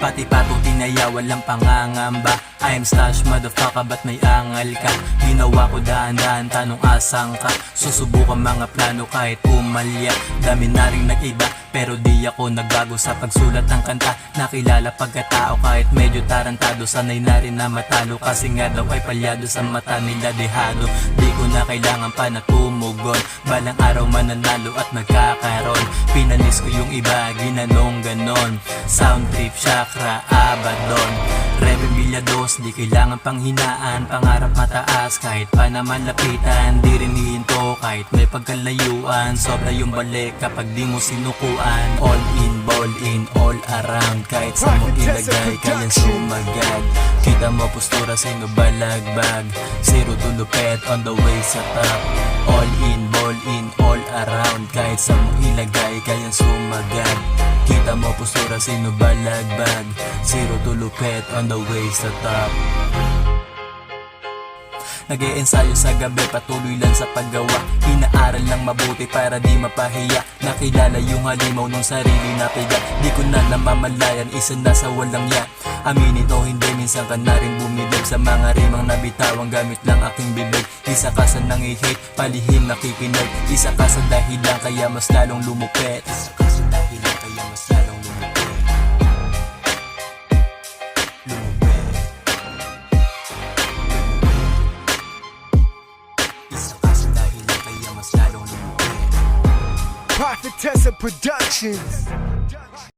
Pati patong tinaya walang pangangamba. I am stash motherfucker, ba't may angal ka? Ginawa ko daan-daan, tanong asang ka? Susubukan mga plano kahit umalya. Dami na rin nag-iba, pero di ako nagbago sa pagsulat ng kanta. Nakilala pagkatao kahit medyo tarantado. Sanay na rin na matalo, kasi nga daw ay palyado sa mata nila dehado. Di ko na kailangan pa na tumugon, balang araw mananalo at magkakaroon. Pinanis ko yung iba, ginanong ganon. Sound trip, chakra, abadon. Rebelyados, di kailangan panghinaan. Pangarap mataas, kahit pa naman lapitan. Di rin hihinto, kahit may pagkalayuan. Sobra yung balik kapag di mo sinukuan. All in, ball in, all around. Kahit sa mo ilagay, kaya sumagad. Kita mo postura, sino balagbag. Zero to lupet, on the way sa top. All in, ball in, all around. Kahit sa mo ilagay, kaya sumagad. Kita mo postura, sino balagbag. Zero to lupet, on the way sa top. Nag-e-ensayo sa gabi, patuloy lang sa paggawa. Inaaral lang mabuti para di mapahiya. Nakilala yung halimaw ng sarili na piga. Di ko na namamalayan, isa na sa walang ya. Aminin o hindi, minsan ka na rin bumilib sa mga rimang nabitawang gamit lang aking bibig. Isa ka sa nang-i-hate, palihim nakikinig. Isa ka sa dahilan kaya mas lalong lumupet. Isa ka sa dahilan kaya mas lalong lumupet. Isa ka sa dahilan kaya mas lalong lumupet. Prophetess of Productions.